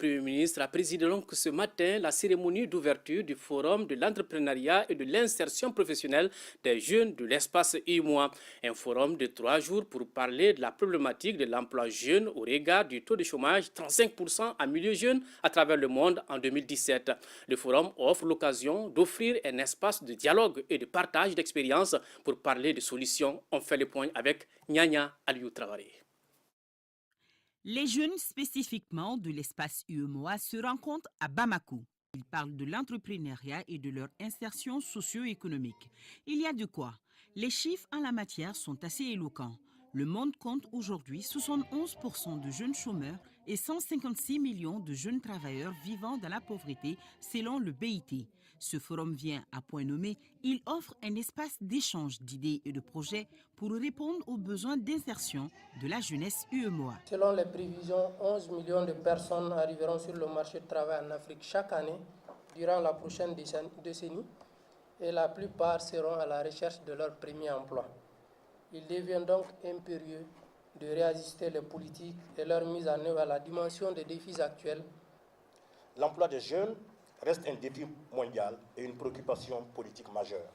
Premier ministre a présidé donc ce matin la cérémonie d'ouverture du Forum de l'entrepreneuriat et de l'insertion professionnelle des jeunes de l'espace UEMOA. Un forum de 3 jours pour parler de la problématique de l'emploi jeune au regard du taux de chômage 35% en milieu jeune à travers le monde en 2017. Le forum offre l'occasion d'offrir un espace de dialogue et de partage d'expériences pour parler de solutions. On fait le point avec Nyanya Aliou Traoré. Les jeunes spécifiquement de l'espace UEMOA se rencontrent à Bamako. Ils parlent de l'entrepreneuriat et de leur insertion socio-économique. Il y a de quoi. Les chiffres en la matière sont assez éloquents. Le monde compte aujourd'hui 71% de jeunes chômeurs et 156 millions de jeunes travailleurs vivant dans la pauvreté selon le BIT. Ce forum vient à point nommé. Il offre un espace d'échange d'idées et de projets pour répondre aux besoins d'insertion de la jeunesse UEMOA. Selon les prévisions, 11 millions de personnes arriveront sur le marché du travail en Afrique chaque année durant la prochaine décennie et la plupart seront à la recherche de leur premier emploi. Il devient donc impérieux de réajuster les politiques et leur mise en œuvre à la dimension des défis actuels. L'emploi des jeunes reste un défi mondial et une préoccupation politique majeure.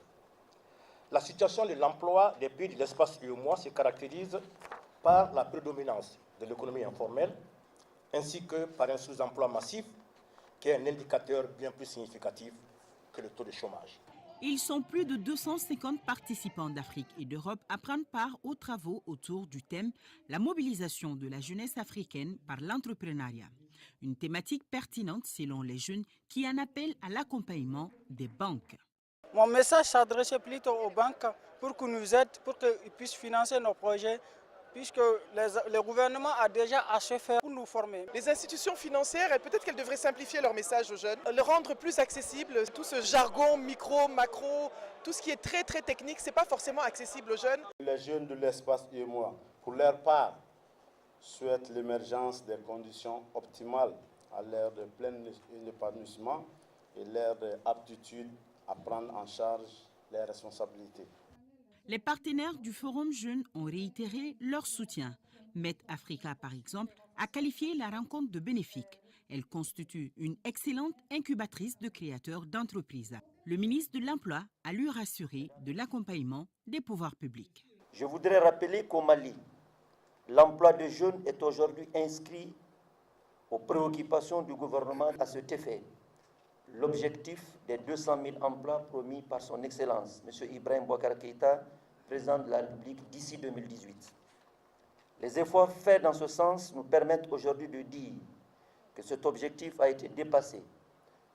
La situation de l'emploi des pays de l'espace UEMOA se caractérise par la prédominance de l'économie informelle ainsi que par un sous-emploi massif qui est un indicateur bien plus significatif que le taux de chômage. Ils sont plus de 250 participants d'Afrique et d'Europe à prendre part aux travaux autour du thème « La mobilisation de la jeunesse africaine par l'entrepreneuriat ». Une thématique pertinente selon les jeunes qui en appellent à l'accompagnement des banques. Mon message s'adressait plutôt aux banques pour qu'ils nous aident, pour qu'ils puissent financer nos projets, puisque le gouvernement a déjà assez fait pour nous former. Les institutions financières, peut-être qu'elles devraient simplifier leur message aux jeunes, le rendre plus accessible. Tout ce jargon micro, macro, tout ce qui est très technique, ce n'est pas forcément accessible aux jeunes. Les jeunes de l'espace UEMOA, pour leur part, souhaitent l'émergence des conditions optimales à l'ère de plein épanouissement et l'ère d'aptitude à prendre en charge les responsabilités. Les partenaires du Forum Jeunes ont réitéré leur soutien. Med Africa, par exemple, a qualifié la rencontre de bénéfique. Elle constitue une excellente incubatrice de créateurs d'entreprises. Le ministre de l'Emploi a lui rassuré de l'accompagnement des pouvoirs publics. Je voudrais rappeler qu'au Mali, l'emploi des jeunes est aujourd'hui inscrit aux préoccupations du gouvernement à cet effet. L'objectif des 200 000 emplois promis par son Excellence, M. Ibrahim Boubacar Keïta, président de la République, d'ici 2018. Les efforts faits dans ce sens nous permettent aujourd'hui de dire que cet objectif a été dépassé,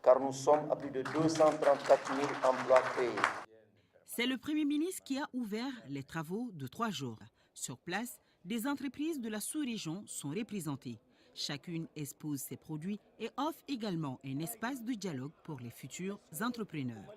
car nous sommes à plus de 234 000 emplois créés. C'est le Premier ministre qui a ouvert les travaux de 3 jours. Sur place, des entreprises de la sous-région sont représentées. Chacune expose ses produits et offre également un espace de dialogue pour les futurs entrepreneurs.